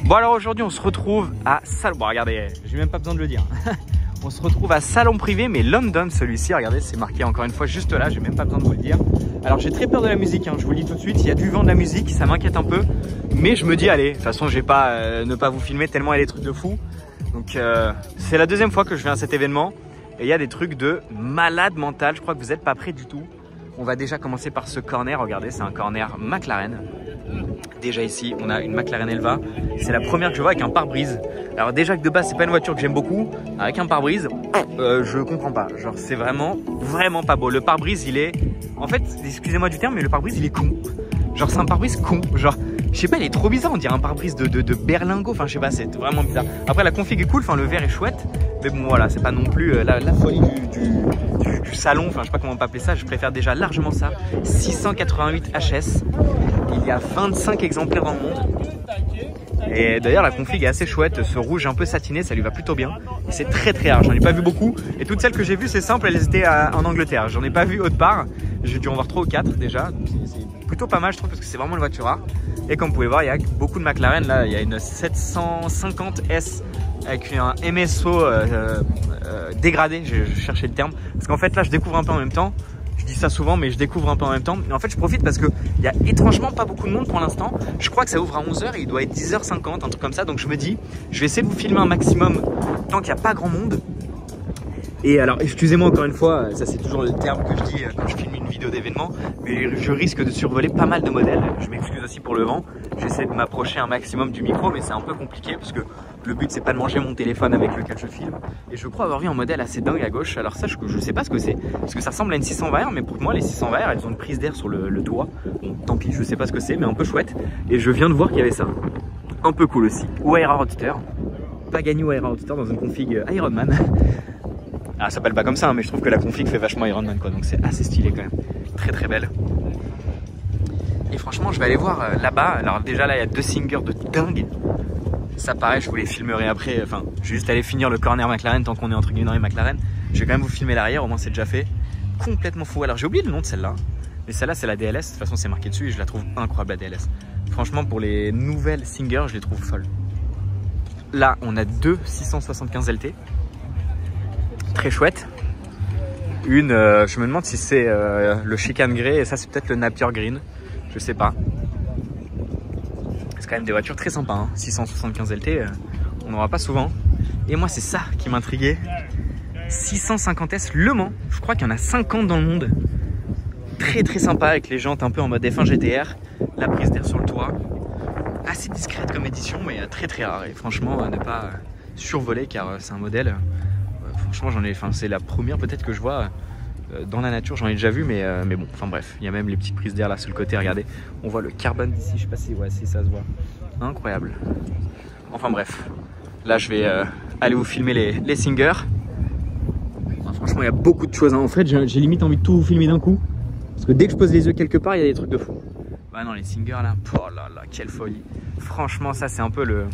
Bon alors aujourd'hui on se retrouve à Salon, bon regardez, j'ai même pas besoin de le dire. On se retrouve à Salon Privé mais London celui-ci, regardez c'est marqué encore une fois juste là, j'ai même pas besoin de vous le dire. Alors j'ai très peur de la musique, hein, je vous le dis tout de suite, il y a du vent de la musique, ça m'inquiète un peu. Mais je me dis allez, de toute façon je vais pas ne pas vous filmer tellement il y a des trucs de fou. Donc c'est la deuxième fois que je viens à cet événement et il y a des trucs de malade mental, je crois que vous n'êtes pas prêts du tout. On va déjà commencer par ce corner, regardez c'est un corner McLaren. Déjà ici on a une McLaren Elva, c'est la première que je vois avec un pare-brise. Alors déjà que de base c'est pas une voiture que j'aime beaucoup, avec un pare-brise je comprends pas, genre c'est vraiment pas beau. Le pare-brise il est, en fait excusez-moi du terme mais le pare-brise il est con. Genre c'est un pare-brise con, genre je sais pas il est trop bizarre, on dirait un pare-brise de berlingot, enfin je sais pas c'est vraiment bizarre. Après la config est cool, enfin le verre est chouette, mais bon voilà c'est pas non plus la folie du salon, enfin je sais pas comment on peut appeler ça, je préfère déjà largement ça. 688 HS, il y a 25 exemplaires dans le monde. Et d'ailleurs la config est assez chouette, ce rouge un peu satiné ça lui va plutôt bien. Et c'est très rare, j'en ai pas vu beaucoup. Et toutes celles que j'ai vues c'est simple, elles étaient en Angleterre. J'en ai pas vu autre part, j'ai dû en voir 3 ou 4 déjà. C'est plutôt pas mal je trouve parce que c'est vraiment une voiture rare. Et comme vous pouvez voir il y a beaucoup de McLaren, là il y a une 750S avec un MSO dégradé, je cherchais le terme. Parce qu'en fait là je découvre un peu en même temps. Je dis ça souvent mais je découvre un peu en même temps. Et en fait je profite parce qu'il y a étrangement pas beaucoup de monde pour l'instant. Je crois que ça ouvre à 11 h et il doit être 10 h 50, un truc comme ça. Donc je me dis, je vais essayer de vous filmer un maximum tant qu'il n'y a pas grand monde. Et alors excusez-moi encore une fois, ça c'est toujours le terme que je dis quand je filme une vidéo d'événement. Mais je risque de survoler pas mal de modèles. Je m'excuse aussi pour le vent. J'essaie de m'approcher un maximum du micro mais c'est un peu compliqué parce que le but c'est pas de manger mon téléphone avec lequel je filme. Et je crois avoir vu un modèle assez dingue à gauche. Alors ça je sais pas ce que c'est. Parce que ça ressemble à une 620R mais pour moi les 620R elles ont une prise d'air sur le toit. Bon tant pis je sais pas ce que c'est mais un peu chouette. Et je viens de voir qu'il y avait ça. Un peu cool aussi. Wayra Roadster. Pagani Wayra Roadster dans une config Ironman. Ah ça s'appelle pas comme ça hein, mais je trouve que la config fait vachement Ironman quoi. Donc c'est assez stylé quand même. Très belle. Et franchement je vais aller voir là-bas. Alors déjà là il y a 2 singers de dingue. Ça pareil je vous les filmerai après. Enfin je vais juste aller finir le corner McLaren tant qu'on est entre guillemets dans les McLaren. Je vais quand même vous filmer l'arrière, au moins c'est déjà fait. Complètement fou. Alors j'ai oublié le nom de celle-là. Mais celle-là c'est la DLS. De toute façon c'est marqué dessus et je la trouve incroyable la DLS. Franchement pour les nouvelles singers je les trouve folles. Là on a 2 675 LT. Très chouette. Une, je me demande si c'est le Chicane Grey et ça c'est peut-être le Napier Green. Je sais pas. C'est quand même des voitures très sympas. Hein. 675 LT, on n'en aura pas souvent. Et moi c'est ça qui m'intriguait. 650S Le Mans. Je crois qu'il y en a 50 dans le monde. Très sympa avec les jantes un peu en mode F1 GTR. La prise d'air sur le toit. Assez discrète comme édition mais très rare. Et franchement ne pas survoler car c'est un modèle... Franchement c'est la première peut-être que je vois dans la nature, j'en ai déjà vu mais bon, enfin bref, il y a même les petites prises d'air là sur le côté, regardez, on voit le carbone d'ici, je sais pas si ça se voit, incroyable. Enfin bref, là je vais aller vous filmer les singers. Enfin, franchement il y a beaucoup de choses, hein. En fait j'ai limite envie de tout vous filmer d'un coup, parce que dès que je pose les yeux quelque part il y a des trucs de fou. Bah non les singers là, oh là là, quelle folie. Franchement ça c'est un peu le...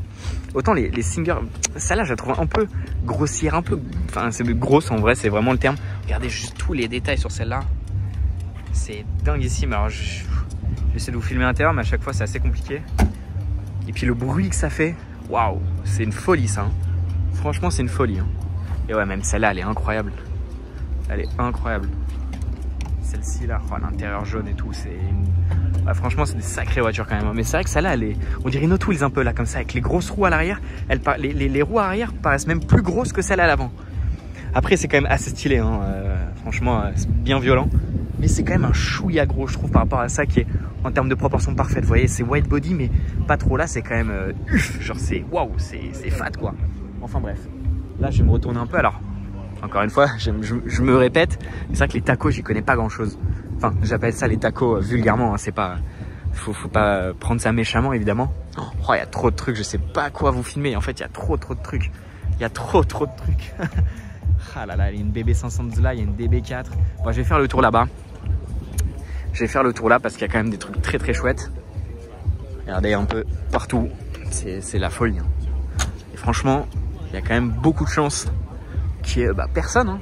Autant les singers, celle-là je la trouve un peu grossière, un peu... Enfin c'est grosse en vrai, c'est vraiment le terme. Regardez juste tous les détails sur celle-là. C'est dinguissime. Alors j'essaie de vous filmer l'intérieur mais à chaque fois c'est assez compliqué. Et puis le bruit que ça fait, waouh, c'est une folie ça. Hein. Franchement c'est une folie. Hein. Et ouais même celle-là elle est incroyable. Elle est incroyable. Celle-ci là, oh, l'intérieur jaune et tout, c'est une... Ouais, franchement c'est des sacrées voitures quand même. Mais c'est vrai que celle-là, on dirait une Hot Wheels un peu là, comme ça, avec les grosses roues à l'arrière. Les roues arrière paraissent même plus grosses que celles à l'avant. Après c'est quand même assez stylé, hein. Franchement c'est bien violent. Mais c'est quand même un chouïa gros je trouve par rapport à ça qui est en termes de proportion parfaite. Vous voyez c'est white body mais pas trop là, c'est quand même genre c'est waouh, c'est fat quoi. Enfin bref, là je vais me retourner un peu alors. Encore une fois, je me répète, c'est vrai que les tacos, j'y connais pas grand chose. Enfin, j'appelle ça les tacos vulgairement, hein, c'est pas... Faut pas prendre ça méchamment, évidemment. Oh, il y a trop de trucs, je sais pas quoi vous filmer. En fait, il y a trop de trucs. Il y a trop de trucs. Ah là là, il y a une BB500 là, il y a une DB4. Bon, je vais faire le tour là-bas. Je vais faire le tour là parce qu'il y a quand même des trucs très chouettes. Regardez un peu partout. C'est la folie. Hein. Et franchement, il y a quand même beaucoup de chance qui est personne, hein.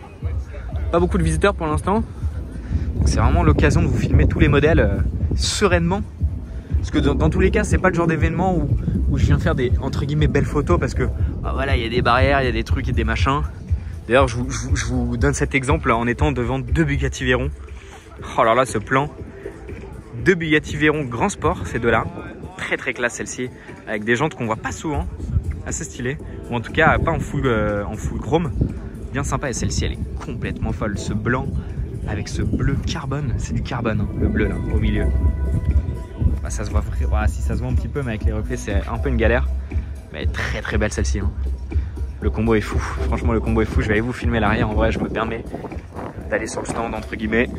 Pas beaucoup de visiteurs pour l'instant, donc c'est vraiment l'occasion de vous filmer tous les modèles sereinement Parce que dans tous les cas, c'est pas le genre d'événement où je viens faire des entre guillemets belles photos parce que bah voilà, il y a des barrières, il y a des trucs et des machins. D'ailleurs, je vous donne cet exemple en étant devant 2 Bugatti Veyron. Oh là là, ce plan. 2 Bugatti Veyron Grand Sport, ces deux-là. Très très classe celle-ci, avec des jantes qu'on voit pas souvent, assez stylées. Ou en tout cas, pas en full chrome. Bien sympa, et celle-ci, elle est complètement folle. Ce blanc avec ce bleu carbone, c'est du carbone, hein, le bleu là, au milieu. Bah, ça se voit, ouais, si ça se voit un petit peu, mais avec les reflets, c'est un peu une galère. Mais elle est très très belle celle-ci. Hein. Le combo est fou, franchement le combo est fou. Je vais aller vous filmer l'arrière, en vrai je me permets d'aller sur le stand entre guillemets.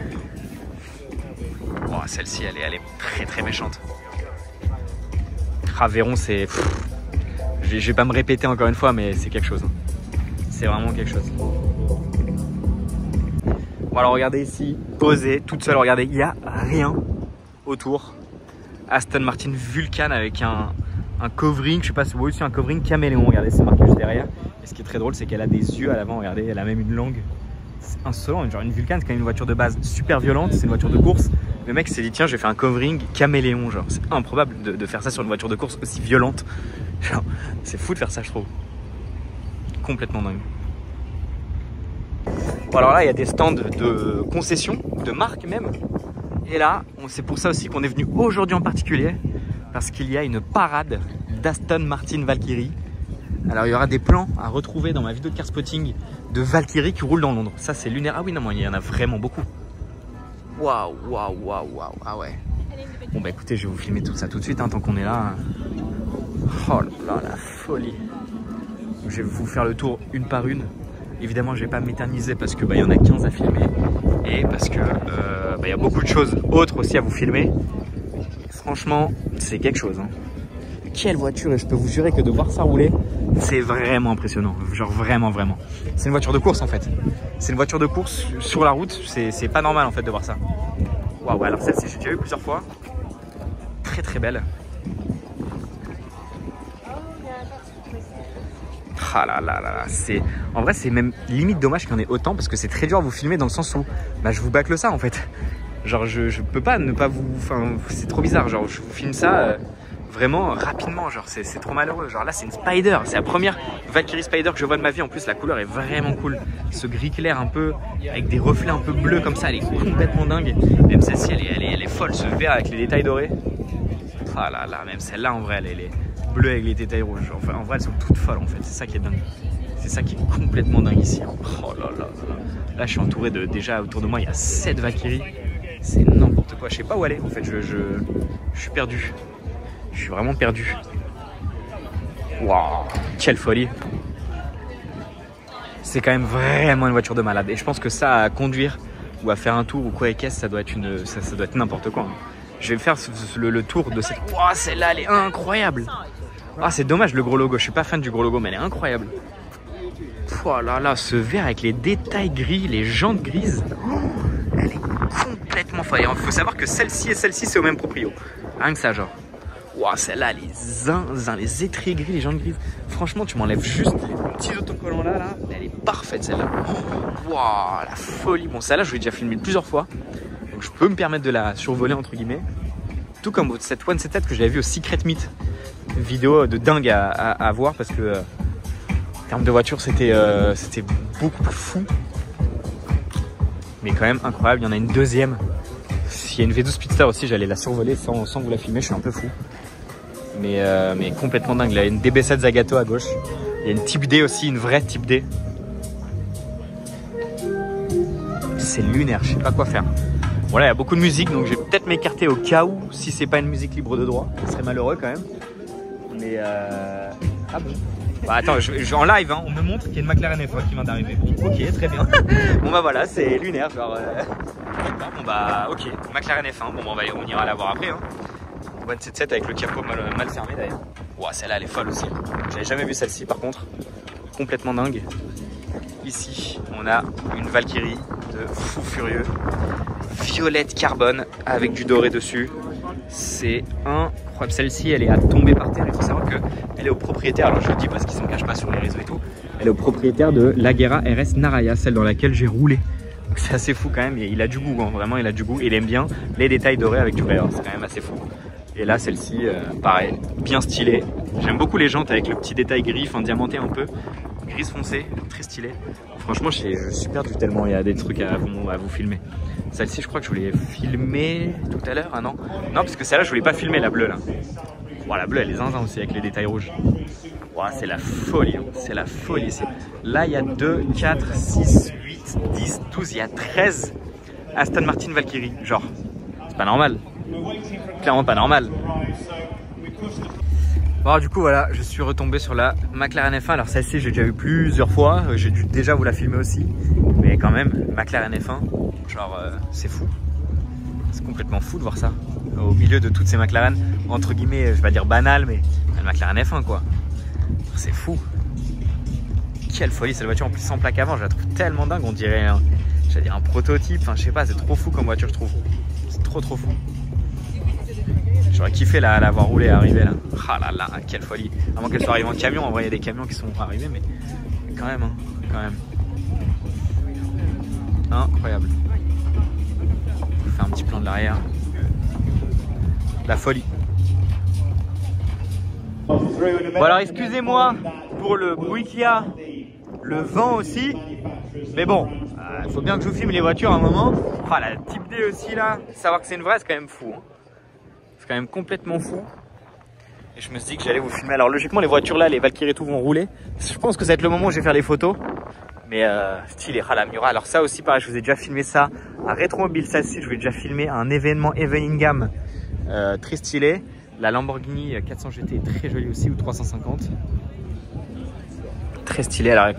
Oh, celle-ci elle est très très méchante. Ah, Veyron c'est... Je vais pas me répéter encore une fois mais c'est quelque chose. Hein. C'est vraiment quelque chose. Bon alors regardez ici, posée, toute seule, regardez, il n'y a rien autour. Aston Martin Vulcan avec un covering, je sais pas si vous voyez aussi un covering caméléon, regardez c'est marqué juste derrière. Et ce qui est très drôle c'est qu'elle a des yeux à l'avant, regardez, elle a même une langue. C'est insolent, genre une Vulcan c'est quand même une voiture de base super violente, c'est une voiture de course. Le mec s'est dit tiens je vais faire un covering caméléon, genre c'est improbable de faire ça sur une voiture de course aussi violente. Genre c'est fou de faire ça je trouve. Complètement dingue. Bon alors là il y a des stands de concessions, de marques même. Et là c'est pour ça aussi qu'on est venu aujourd'hui en particulier. Parce qu'il y a une parade d'Aston Martin Valkyrie. Alors il y aura des plans à retrouver dans ma vidéo de car spotting de Valkyrie qui roule dans Londres. Ça c'est lunaire. Ah oui non, il y en a vraiment beaucoup. Waouh, waouh, waouh, waouh. Ah ouais. Bon bah écoutez, je vais vous filmer tout ça tout de suite hein, tant qu'on est là. Oh là là, la folie. Je vais vous faire le tour une par une. Évidemment je vais pas m'éterniser parce que bah, y en a 15 à filmer. Et parce que bah, y a beaucoup de choses autres aussi à vous filmer. Franchement, c'est quelque chose. Hein. Quelle voiture, et je peux vous jurer que de voir ça rouler, c'est vraiment impressionnant. Genre vraiment, vraiment. C'est une voiture de course en fait. C'est une voiture de course sur la route. C'est pas normal en fait de voir ça. Waouh, alors celle-ci, j'ai déjà vu plusieurs fois. Très très belle. Ah là là là là. En vrai, c'est même limite dommage qu'il y en ait autant parce que c'est très dur à vous filmer dans le sens où bah, je vous bâcle ça en fait. Genre je peux pas ne pas vous... Enfin c'est trop bizarre, genre je vous filme ça vraiment rapidement, genre c'est trop malheureux. Genre là c'est une Spider, c'est la première Valkyrie Spider que je vois de ma vie. En plus la couleur est vraiment cool. Ce gris clair un peu, avec des reflets un peu bleus comme ça, elle est complètement dingue. Même celle-ci elle est folle, ce vert avec les détails dorés. Ah là là, même celle-là en vrai elle est bleue avec les détails rouges. Enfin en vrai elles sont toutes folles en fait, c'est ça qui est dingue. C'est ça qui est complètement dingue ici. Oh là là là. Là je suis entouré de, déjà autour de moi il y a 7 Valkyries. C'est n'importe quoi, je sais pas où aller en fait, je suis perdu. Je suis vraiment perdu. Waouh, quelle folie. C'est quand même vraiment une voiture de malade. Et je pense que ça à conduire ou à faire un tour ou quoi et qu'est-ce, ça doit être ça doit être n'importe quoi. Je vais faire le tour de cette... Waouh, celle-là elle est incroyable. Ah c'est dommage le gros logo, je suis pas fan du gros logo mais elle est incroyable. Oh là là, ce vert avec les détails gris, les jantes grises. Oh, elle est complètement folle. Il faut savoir que celle-ci et celle-ci c'est au même proprio. Rien que ça genre. Waouh, celle-là, les zinzins, les étriers gris, les jantes grises. Franchement, tu m'enlèves juste les petits autocollants là, elle est parfaite celle-là. Waouh, la folie. Bon, celle-là, je l'ai déjà filmée plusieurs fois. Donc je peux me permettre de la survoler entre guillemets. Tout comme cette One C7 que j'avais vu au Secret Meet. Vidéo de dingue à voir parce que en termes de voiture, c'était beaucoup plus fou. Mais quand même incroyable, il y en a une deuxième. S'il y a une V12 Speedster aussi, j'allais la survoler sans vous la filmer, je suis un peu fou. Mais complètement dingue. Là, il y a une DB7 Zagato à gauche. Il y a une Type D aussi, une vraie Type D. C'est lunaire, je sais pas quoi faire. Bon là, il y a beaucoup de musique, donc je vais peut-être m'écarter au cas où, si c'est pas une musique libre de droit. Ce serait malheureux quand même. Mais ah bon. Bah attends, en live, hein, on me montre qu'il y a une McLaren F1 qui vient d'arriver. Bon, ok, très bien. Bon bah voilà, c'est lunaire, genre... Bon bah ok, McLaren F1, bon on ira la voir après. Hein. One 77 avec le capot mal fermé d'ailleurs. Ouah, celle-là elle est folle aussi. J'avais jamais vu celle-ci par contre. Complètement dingue. Ici, on a une Valkyrie de fou furieux. Violette carbone avec du doré dessus. C'est incroyable. Celle-ci, elle est à tomber par terre. Il faut savoir qu'elle est au propriétaire. Alors je le dis parce qu'ils s'en cachent pas sur les réseaux et tout. Elle est au propriétaire de l'Agera RS Naraya, celle dans laquelle j'ai roulé. Donc c'est assez fou quand même. Et il a du goût, hein. Vraiment il a du goût. Il aime bien les détails dorés avec du vert. C'est quand même assez fou. Et là, celle-ci, pareil, bien stylée. J'aime beaucoup les jantes avec le petit détail gris, enfin diamanté un peu. Gris foncé, très stylé. Franchement, je suis perdu tellement il y a des trucs à vous filmer. Celle-ci, je crois que je voulais filmer tout à l'heure. Ah non, non, parce que celle-là, je voulais pas filmer la bleue là. Bon, la bleue, elle est zinzin aussi avec les détails rouges. Wow, c'est la folie, hein. C'est la folie ici. Là, il y a 2, 4, 6, 8, 10, 12, il y a 13 Aston Martin Valkyrie. Genre, c'est pas normal. Clairement pas normal. Bon, du coup, voilà, je suis retombé sur la McLaren F1. Alors, celle-ci, j'ai déjà vu plusieurs fois. J'ai dû déjà vous la filmer aussi. Mais quand même, McLaren F1, genre, c'est fou. C'est complètement fou de voir ça. Au milieu de toutes ces McLaren, entre guillemets, je vais pas dire banales, mais la McLaren F1, quoi. C'est fou. Quelle folie, cette voiture en plus sans plaque avant, je la trouve tellement dingue, on dirait j'allais dire un prototype, enfin je sais pas, c'est trop fou comme voiture je trouve. C'est trop fou. J'aurais kiffé la voir rouler arriver là. Ah là là, quelle folie. Avant qu'elle soit arrivée en camion, en vrai il y a des camions qui sont arrivés, mais quand même, hein, quand même. Incroyable. On fait un petit plan de l'arrière. La folie. Bon alors excusez-moi pour le bruit qu'il y a, le vent aussi, mais bon, il faut bien que je vous filme les voitures à un moment. Ah la Type D aussi là, savoir que c'est une vraie c'est quand même fou, hein. C'est quand même complètement fou. Et je me suis dit que j'allais vous filmer. Alors logiquement les voitures là, les Valkyrie et tout vont rouler. Je pense que ça va être le moment où je vais faire les photos. Mais stylé, la Miura. Alors ça aussi pareil, je vous ai déjà filmé ça à Rétromobile, ça aussi je vous ai déjà filmé un événement Eveningham très stylé. La Lamborghini 400 GT est très jolie aussi, ou 350. Très stylé. Alors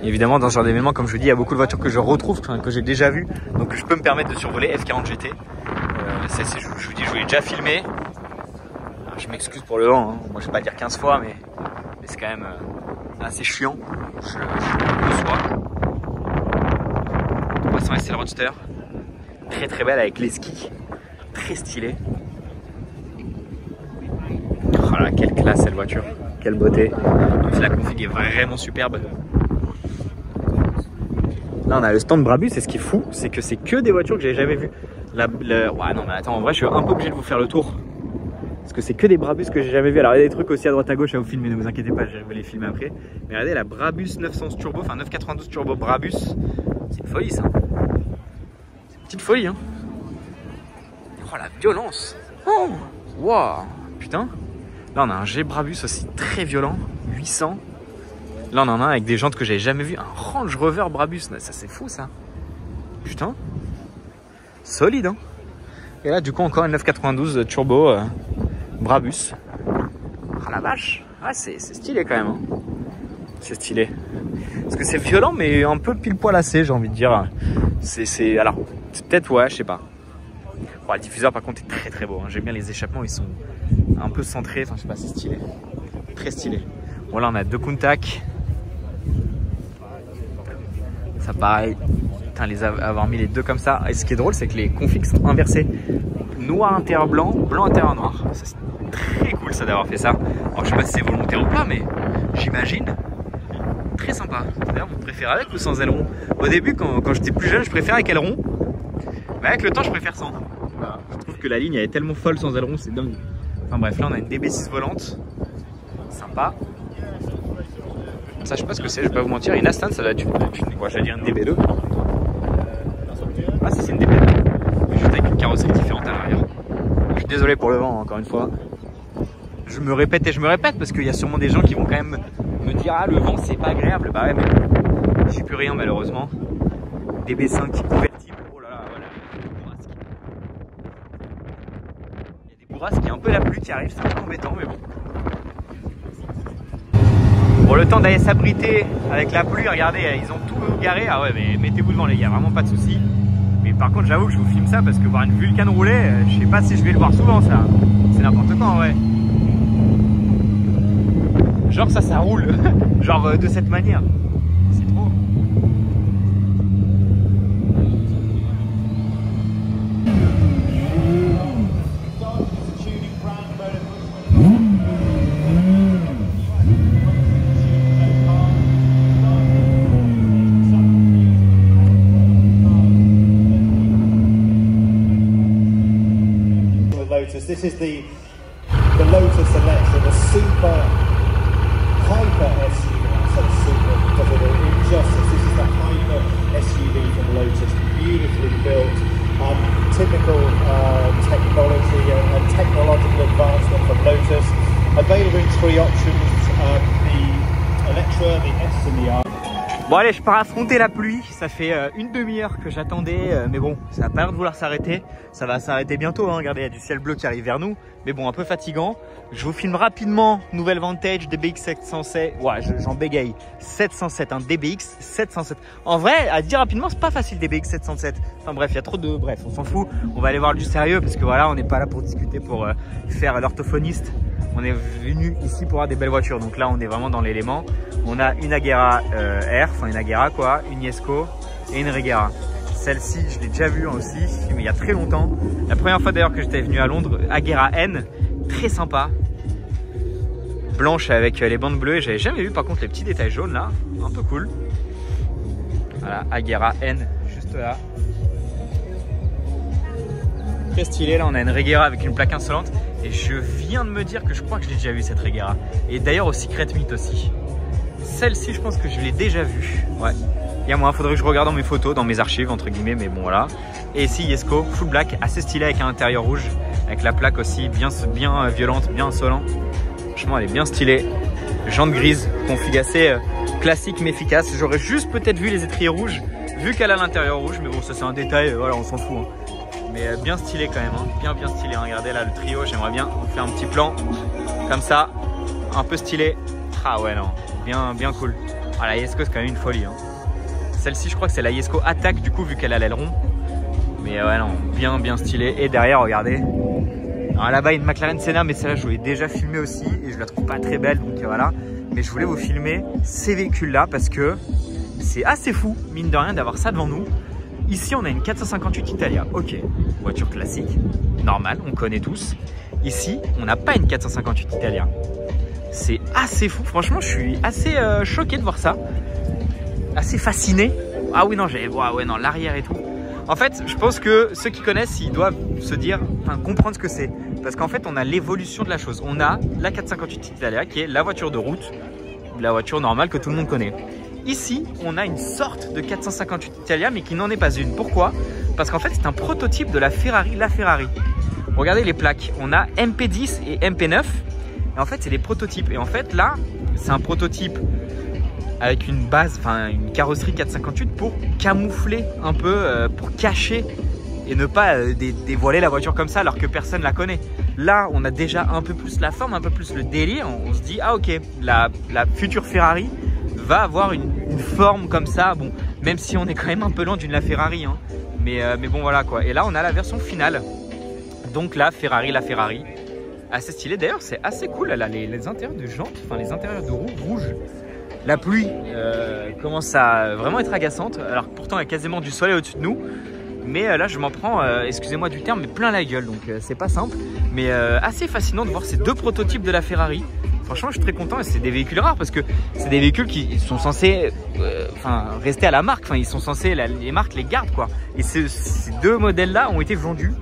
évidemment dans ce genre d'événement, comme je vous dis, il y a beaucoup de voitures que je retrouve, que j'ai déjà vues. Donc je peux me permettre de survoler F40 GT. Celle-ci, je vous dis, je vous l'ai déjà filmé. Alors, je m'excuse pour le vent, hein. Moi je vais pas dire 15 fois, mais c'est quand même assez chiant. Je le sois. 300 SL Roadster. Très très belle avec les skis. Très stylée. Oh là, quelle classe cette voiture, quelle beauté. La config est vraiment superbe. Là on a le stand Brabus et ce qui est fou c'est que c'est que des voitures que j'avais jamais vues. Ouais non mais attends, en vrai je suis un peu obligé de vous faire le tour. Parce que c'est que des Brabus que j'ai jamais vu. Alors il y a des trucs aussi à droite à gauche à vous filmer, ne vous inquiétez pas, je vais les filmer après. Mais regardez la Brabus 900 Turbo, enfin 992 Turbo Brabus. C'est une folie ça. C'est une petite folie hein. Oh la violence. Oh wow. Putain. Là on a un G Brabus aussi très violent, 800. Là on en a un avec des jantes que j'avais jamais vu, un Range Rover Brabus, ça c'est fou ça. Putain, solide hein. Et là du coup encore une 992 Turbo Brabus. Ah la vache, ah, c'est stylé quand même hein. C'est stylé. Parce que c'est violent mais un peu pile poil assez, j'ai envie de dire. Alors c'est peut-être ouais, je sais pas. Bon, le diffuseur par contre est très très beau hein. J'aime bien les échappements, ils sont un peu centré, enfin je sais pas, c'est stylé, très stylé. Bon là on a deux Countach, ça pareil, putain avoir mis les deux comme ça. Et ce qui est drôle c'est que les configs sont inversés, noir intérieur blanc, blanc intérieur noir. C'est très cool ça d'avoir fait ça. Alors je sais pas si c'est volontaire ou pas mais j'imagine. Très sympa. D'ailleurs vous préférez avec ou sans aileron? Au début quand j'étais plus jeune je préférais avec aileron, mais avec le temps je préfère sans. Voilà. Je trouve que la ligne elle est tellement folle sans aileron, c'est dingue. Enfin bref, là on a une DB6 volante, sympa. Ça je sais pas ce que c'est, je vais pas vous mentir, une Aston ça doit être une quoi, j'allais dire une DB2. Ah si c'est une DB2, mais juste avec une carrosserie différente à l'arrière. Je suis désolé pour le vent encore une fois. Je me répète et je me répète parce qu'il y a sûrement des gens qui vont quand même me dire ah le vent c'est pas agréable. Bah ouais mais j'y peux rien malheureusement. DB5 convertible, oh là là voilà. Il y a un peu la pluie qui arrive, c'est un peu embêtant mais bon. Bon le temps d'aller s'abriter avec la pluie, regardez, ils ont tout garé. Ah ouais mais mettez-vous devant les gars, vraiment pas de soucis. Mais par contre j'avoue que je vous filme ça parce que voir une Vulcan rouler, je sais pas si je vais le voir souvent ça. C'est n'importe quoi en vrai. Genre ça roule, genre de cette manière. C'est trop. Lotus. This is the three options, the Electra, the S and the R. Bon allez, je pars affronter la pluie, ça fait une demi-heure que j'attendais, mais bon, ça n'a pas l'air de vouloir s'arrêter. Ça va s'arrêter bientôt, hein. Regardez, il y a du ciel bleu qui arrive vers nous, mais bon, un peu fatigant. Je vous filme rapidement, nouvelle Vantage DBX 707, ouais, j'en bégaye, 707, un DBX 707. En vrai, à dire rapidement, c'est pas facile DBX 707. Enfin bref, il y a trop de... Bref, on s'en fout, on va aller voir du sérieux, parce que voilà, on n'est pas là pour discuter, pour faire l'orthophoniste. On est venu ici pour avoir des belles voitures, donc là on est vraiment dans l'élément. On a une Agera R, enfin une Agera quoi, une Jesko et une Regera. Celle-ci je l'ai déjà vue aussi, mais il y a très longtemps. La première fois d'ailleurs que j'étais venu à Londres, Agera N, très sympa. Blanche avec les bandes bleues, j'avais jamais vu par contre les petits détails jaunes là, un peu cool. Voilà, Agera N, juste là. Très stylé, là on a une Regera avec une plaque insolente. Et je viens de me dire que je crois que je l'ai déjà vu cette Regera. Et d'ailleurs au Secret Meat aussi. Celle-ci je pense que je l'ai déjà vue. Ouais. Il y a moins, faudrait que je regarde dans mes photos, dans mes archives entre guillemets, mais bon voilà. Et ici Jesko, full black, assez stylé avec un intérieur rouge. Avec la plaque aussi bien violente, bien insolent. Franchement elle est bien stylée. Jantes grises, config assez classique mais efficace. J'aurais juste peut-être vu les étriers rouges, vu qu'elle a l'intérieur rouge. Mais bon ça c'est un détail, voilà on s'en fout. Hein. Mais bien stylé quand même, hein. Bien stylé, hein. Regardez là le trio, j'aimerais bien vous faire un petit plan comme ça, un peu stylé. Ah ouais non, bien cool. Ah la Jesko c'est quand même une folie, hein. Celle-ci je crois que c'est la Jesko Attack du coup vu qu'elle a l'aileron. Mais ouais non, bien stylé. Et derrière regardez, alors là-bas une McLaren Senna, mais celle-là je vous l'ai déjà filmé aussi et je la trouve pas très belle donc voilà. Mais je voulais vous filmer ces véhicules là parce que c'est assez fou mine de rien d'avoir ça devant nous. Ici, on a une 458 Italia. Ok, voiture classique, normale, on connaît tous. Ici, on n'a pas une 458 Italia. C'est assez fou. Franchement, je suis assez choqué de voir ça. Assez fasciné. Ah oui, non, ouais, non, l'arrière et tout. En fait, je pense que ceux qui connaissent, ils doivent se dire, enfin, comprendre ce que c'est. Parce qu'en fait, on a l'évolution de la chose. On a la 458 Italia, qui est la voiture de route, la voiture normale que tout le monde connaît. Ici, on a une sorte de 458 Italia, mais qui n'en est pas une. Pourquoi? Parce qu'en fait, c'est un prototype de la Ferrari. Regardez les plaques. On a MP10 et MP9. Et en fait, c'est des prototypes. Et en fait, là, c'est un prototype avec une base, enfin, une carrosserie 458 pour camoufler un peu, pour cacher et ne pas dévoiler la voiture comme ça alors que personne la connaît. Là, on a déjà un peu plus la forme, un peu plus le délire. On se dit, ah ok, la future Ferrari va avoir une forme comme ça, bon, même si on est quand même un peu loin d'une la Ferrari, hein. Mais bon voilà quoi. Et là on a la version finale, donc la Ferrari, assez stylée. D'ailleurs c'est assez cool, elle a les intérieurs de jantes, enfin les intérieurs de roues rouges. La pluie commence à vraiment être agaçante, alors pourtant il y a quasiment du soleil au-dessus de nous. Mais là je m'en prends, excusez-moi du terme, mais plein la gueule, donc c'est pas simple. Mais assez fascinant de voir ces deux prototypes de la Ferrari. Franchement, je suis très content et c'est des véhicules rares parce que c'est des véhicules qui sont censés rester à la marque. Enfin, ils sont censés, les marques les gardent quoi. Et ces deux modèles-là ont été vendus.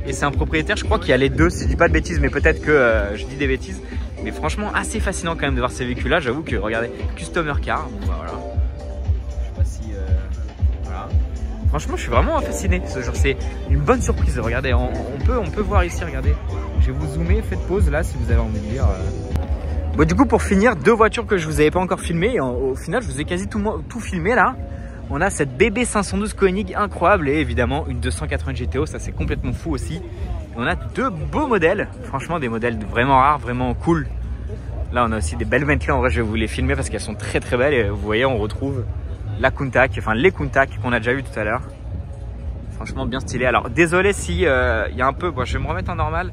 Et c'est un propriétaire, je crois, qui a les deux, si je dis pas de bêtises, mais peut-être que je dis des bêtises. Mais franchement, assez fascinant quand même de voir ces véhicules-là. J'avoue que, regardez, Customer Car, bon, bah, voilà. Je sais pas si... voilà. Franchement, je suis vraiment fasciné. Genre, c'est une bonne surprise. Regardez, on peut voir ici, regardez. Je vais vous zoomer, faites pause là si vous avez envie de lire. Bon, du coup, pour finir, deux voitures que je vous avais pas encore filmées. Et au final, je vous ai quasi tout filmé là. On a cette BB 512 Koenig incroyable et évidemment une 280 GTO. Ça, c'est complètement fou aussi. Et on a deux beaux modèles. Franchement, des modèles vraiment rares, vraiment cool. Là, on a aussi des belles Bentley. En vrai, je vais vous les filmer parce qu'elles sont très très belles. Et vous voyez, on retrouve la Countach, enfin les Countach qu'on a déjà vu tout à l'heure. Franchement, bien stylé. Alors, désolé si il y a un peu. Bon, je vais me remettre en normal.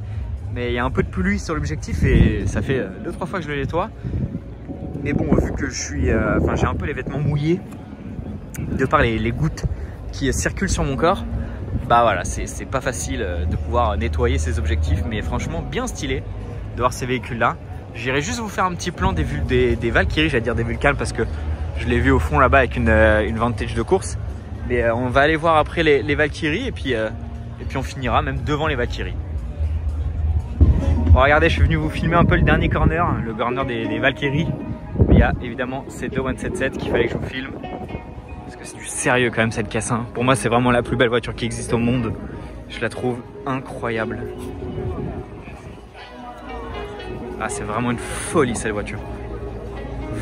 Mais il y a un peu de pluie sur l'objectif et ça fait 2-3 fois que je le nettoie. Mais bon, vu que je suis, j'ai un peu les vêtements mouillés de par les gouttes qui circulent sur mon corps, bah voilà, c'est pas facile de pouvoir nettoyer ces objectifs. Mais franchement, bien stylé de voir ces véhicules-là. J'irai juste vous faire un petit plan des Valkyrie, j'allais dire des Vulcanes parce que je l'ai vu au fond là-bas avec une Vantage de course. Mais on va aller voir après les Valkyrie et puis on finira même devant les Valkyrie. Bon, regardez, je suis venu vous filmer un peu le dernier corner, le corner des Valkyrie. Mais il y a évidemment ces deux 177 qu'il fallait que je vous filme. Parce que c'est du sérieux quand même cette caisse. Hein. Pour moi, c'est vraiment la plus belle voiture qui existe au monde. Je la trouve incroyable. Ah, c'est vraiment une folie cette voiture.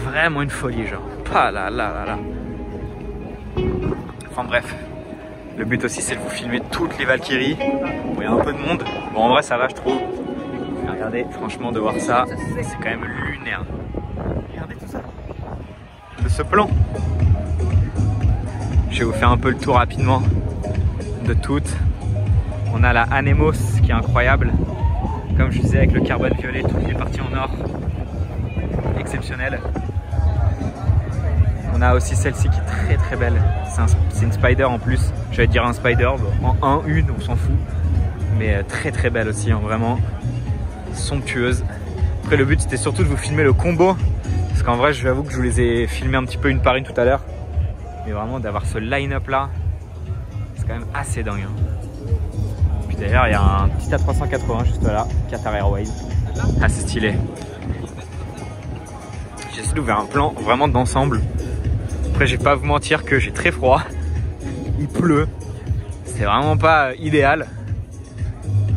Vraiment une folie, genre. Pas là, là, là, là. Enfin bref. Le but aussi, c'est de vous filmer toutes les Valkyries. Bon, il y a un peu de monde. Bon, en vrai, ça va, je trouve. Mais regardez, franchement, de voir ça, c'est quand même lunaire. Regardez tout ça. De ce plan. Je vais vous faire un peu le tour rapidement de toutes. On a la Anemos qui est incroyable. Comme je disais, avec le carbone violet, toutes les parties en or. Exceptionnel. On a aussi celle-ci qui est très très belle. C'est une Spider en plus. J'allais dire un Spider, en une, on s'en fout. Mais très très belle aussi, hein, vraiment somptueuse. Après le but c'était surtout de vous filmer le combo. Parce qu'en vrai, je vous avoue que je vous les ai filmés un petit peu une par une tout à l'heure. Mais vraiment d'avoir ce line-up là, c'est quand même assez dingue. Hein. Puis d'ailleurs, il y a un petit A380 juste là, Qatar Airways. Assez stylé. J'essaie d'ouvrir un plan vraiment d'ensemble. Après, je vais pas vous mentir que j'ai très froid. Il pleut. C'est vraiment pas idéal.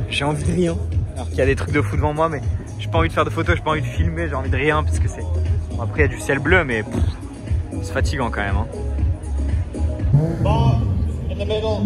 J'ai envie de rien. Alors qu'il y a des trucs de fou devant moi, mais j'ai pas envie de faire de photos, j'ai pas envie de filmer, j'ai envie de rien parce que c'est. Bon, après, il y a du ciel bleu, mais c'est fatigant quand même. Hein. Bar in the middle.